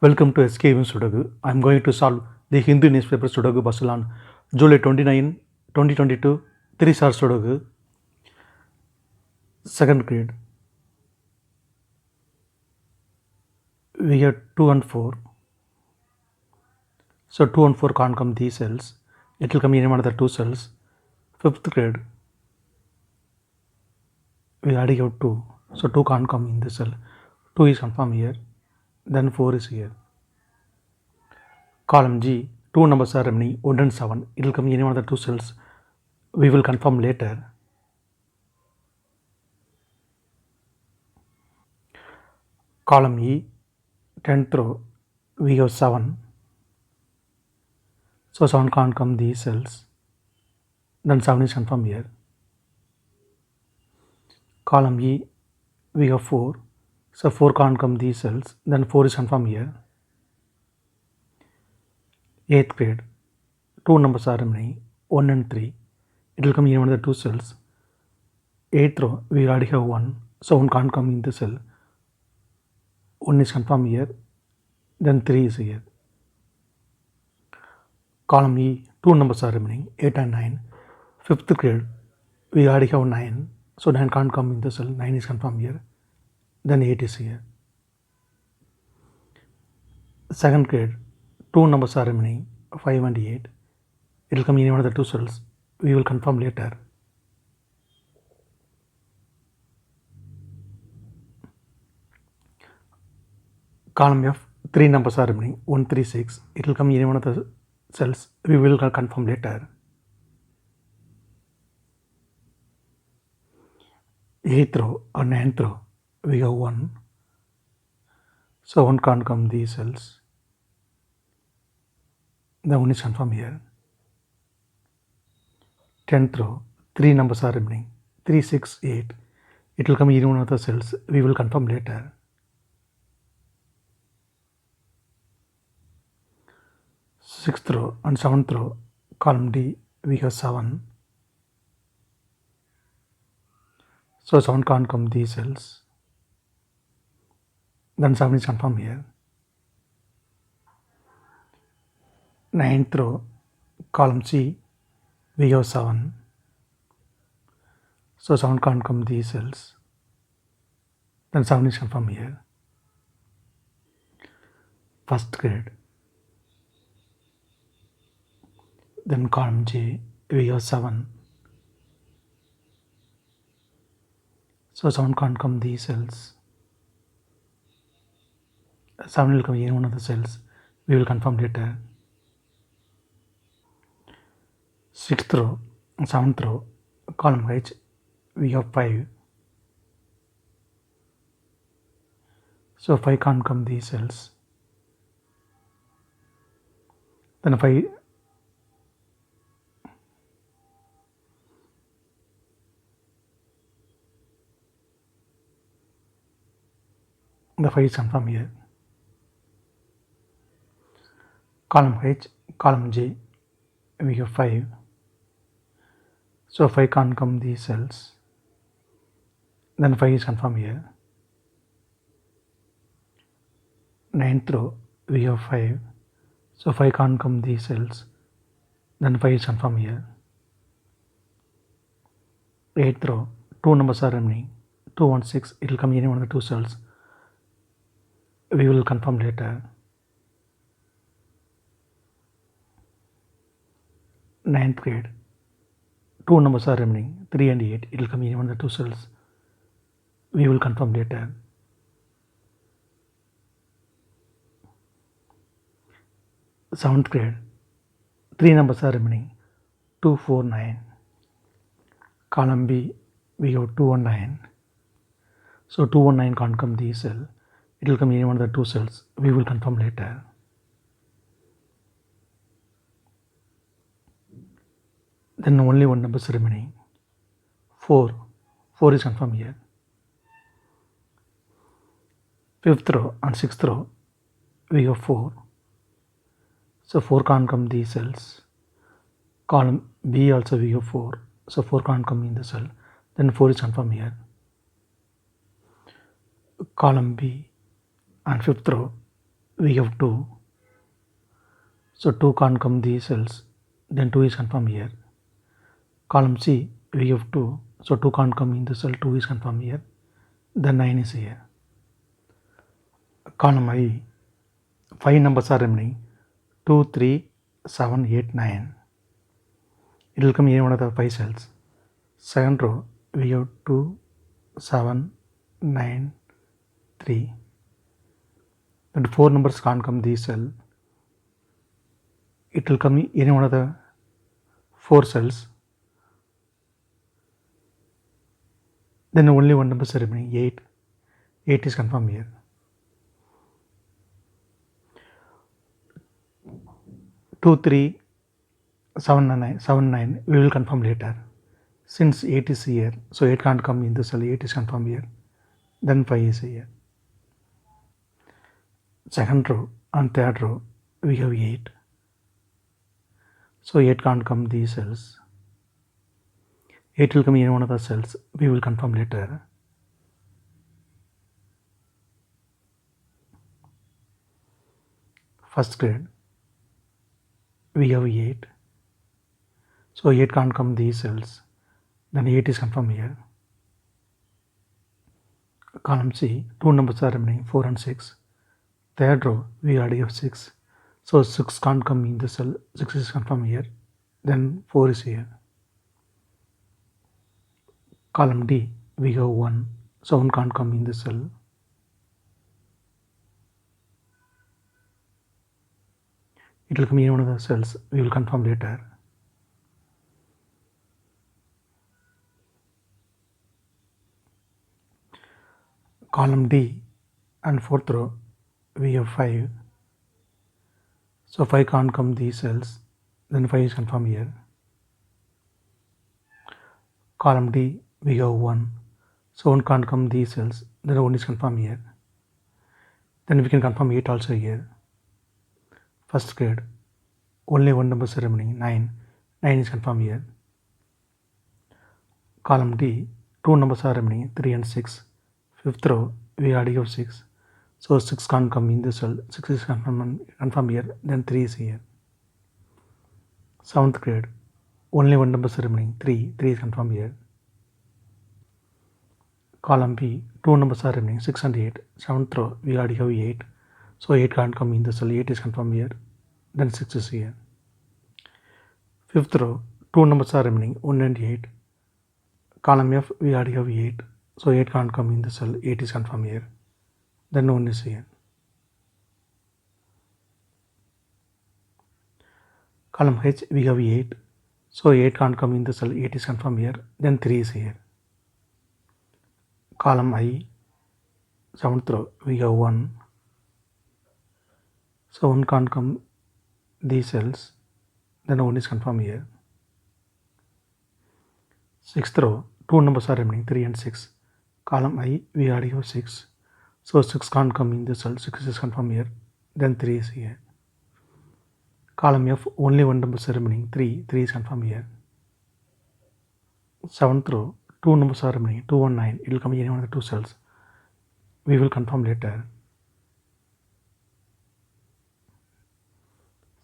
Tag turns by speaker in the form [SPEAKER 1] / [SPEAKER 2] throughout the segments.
[SPEAKER 1] Welcome to SkVm Sudoku. I am going to solve the Hindu newspaper Sudoku puzzle on July 29, 2022, 3-star Sudoku, second grade. We have 2 and 4. So 2 and 4 can't come these cells. It will come in one of the 2 cells. 5th grade. We already have 2. So 2 can't come in this cell. 2 is confirmed here. Then 4 is here. Column G, 2 numbers are remaining 1 and 7. It will come in one of the 2 cells. We will confirm later. Column E, 10th row, we have 7. So 7 can't come these cells. Then 7 is confirmed here. Column E, we have 4. So 4 can't come these cells. Then 4 is confirmed here. 8th grade, 2 numbers are remaining 1 and 3. It will come in one of the 2 cells. 8th row, we already have 1. So 1 can't come in the cell. 1 is confirmed here. Then 3 is here. Column E, 2 numbers are remaining 8 and 9. 5th grade, we already have 9. So 9 can't come in the cell. 9 is confirmed here. Then 8 is here. 2nd grade, 2 numbers are remaining 5 and 8. It will come in one of the 2 cells. We will confirm later. Column F, 3 numbers are remaining 1, 3, 6. It will come in one of the cells. We will confirm later. 8th row or 9th row, we have 1. So 1 can't come these cells. The 1 is confirmed here. 10th row, 3 numbers are remaining 3, 6, 8. It will come in one of the cells. We will confirm later. 6th row and 7th row, column D, we have 7. So 7 can't come these cells. Then 7 is confirmed here. 9th row, column C, we have 7. So 7 can't come these cells. Then 7 is confirmed here. 1st grade. Then column J, we have 7. So 7 can't come these cells. 7 will come in one of the cells. We will confirm later. 6th row, 7th row, column H, we have 5. So 5 can't come these cells. Then 5 the 5 is confirmed here. Column H, column J, we have 5. So 5 can't come these cells. Then 5 is confirmed here. 9th row, we have 5. So 5 can't come these cells. Then 5 is confirmed here. 8th row, 2 numbers are remaining 2 and 6. It will come in one of the 2 cells. We will confirm later. 9th grade, 2 numbers are remaining 3 and 8. It will come in one of the 2 cells. We will confirm later. 7th grade, 3 numbers are remaining 2, 4, 9. Column B, we have 2 and 9. So 2 and 9 can't come these cells. It will come in one of the 2 cells. We will confirm later. Then only one number is remaining 4. 4 is confirmed here. 5th row and 6th row, we have 4. So 4 can't come these cells. Column B also we have 4. So 4 can't come in the cell. Then 4 is confirmed here. Column B and 5th row, we have 2. So 2 can't come these cells, then 2 is confirmed here. Column C, we have 2. So 2 can't come in the cell, 2 is confirmed here. Then 9 is here. Column I, 5 numbers are remaining. 2, 3, 7, 8, 9. It will come in one of the 5 cells. Second row, we have 2, 7, 9, 3. Then 4 numbers can't come this cell. It will come in any one of the 4 cells. Then only one number is remaining, 8. 8 is confirmed here. 2, 3, 7, 9, we will confirm later. Since 8 is here, so 8 can't come in the cell, 8 is confirmed here. Then 5 is here. Second row and third row, we have 8. So 8 can't come these cells. 8 will come in one of the cells, we will confirm later. First grade, we have 8. So 8 can't come these cells, then 8 is confirmed here. Column C, 2 numbers are remaining, 4 and 6. Third row, we already have 6. So 6 can't come in the cell, 6 is confirmed here. Then 4 is here. Column D, we have 1. So 1 can't come in the cell. It will come in one of the cells, we will confirm later. Column D and fourth row, we have 5. So 5 can't come these cells, then 5 is confirmed here. Column D, we have 1. So 1 can't come these cells, then 1 is confirmed here. Then we can confirm 8 also here. First grade, only one number is remaining, 9. 9 is confirmed here. Column D, 2 numbers are remaining, 3 and 6. Fifth row, we already have 6. So 6 can't come in the cell, 6 is confirmed here, then 3 is here. Seventh grade, only one number is remaining, 3. 3 is confirmed here. Column B, 2 numbers are remaining, 6 and 8. Seventh row, we already have 8. So 8 can't come in the cell, 8 is confirmed here, then 6 is here. Fifth row, 2 numbers are remaining, 1 and 8. Column F, we already have 8. So 8 can't come in the cell, 8 is confirmed here, then 1 is here. Column H, we have 8. So 8 can't come in the cell, 8 is confirmed here, then 3 is here. Column I, 7th row, we have 1. So 1 can't come these cells, then 1 is confirmed here. 6th row, 2 numbers are remaining, 3 and 6. Column I, we already have 6. So 6 can't come in the cell, 6 is confirmed here, then 3 is here. Column F, only one number is remaining, 3. 3 is confirmed here. 7th row, 2 numbers are remaining, 2 and 9. It will come in any one of the 2 cells. We will confirm later.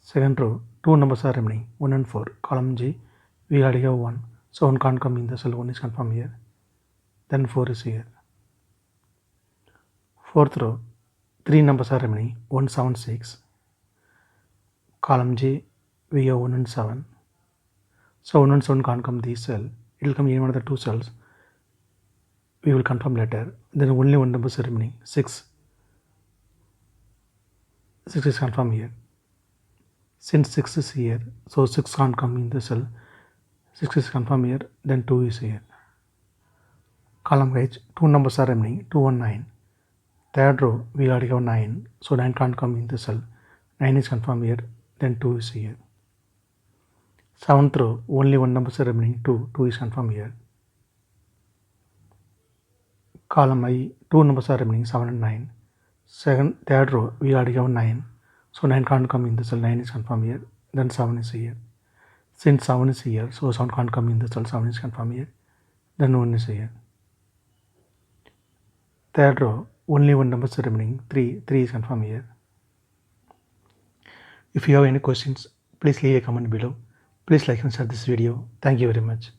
[SPEAKER 1] Second row, 2 numbers are remaining, 1 and 4. Column G, we already have 1. So 1 can't come in the cell, 1 is confirmed here. Then 4 is here. Fourth row, 3 numbers are remaining, 1, 7, 6. Column J, we have 1 and 7. So 1 and 7 can't come this cell. It will come in one of the 2 cells. We will confirm later. Then only one number is remaining, 6. 6 is confirmed here. Since 6 is here, so 6 can't come in the cell. 6 is confirmed here, then 2 is here. Column H, 2 numbers are remaining, 2 and 9. Third row, we already have 9, so 9 can't come in the cell. 9 is confirmed here, then 2 is here. 7th row, only one number is remaining, 2. 2 is confirmed here. Column I, 2 numbers are remaining, 7 and 9. Third row, we already have 9. So 9 can't come in the cell, 9 is confirmed here, then 7 is here. Since 7 is here, so 7 can't come in the cell, 7 is confirmed here, then 1 is here. Third row, only one number is remaining, 3. 3 is confirmed here. If you have any questions, please leave a comment below. Please like and share this video. Thank you very much.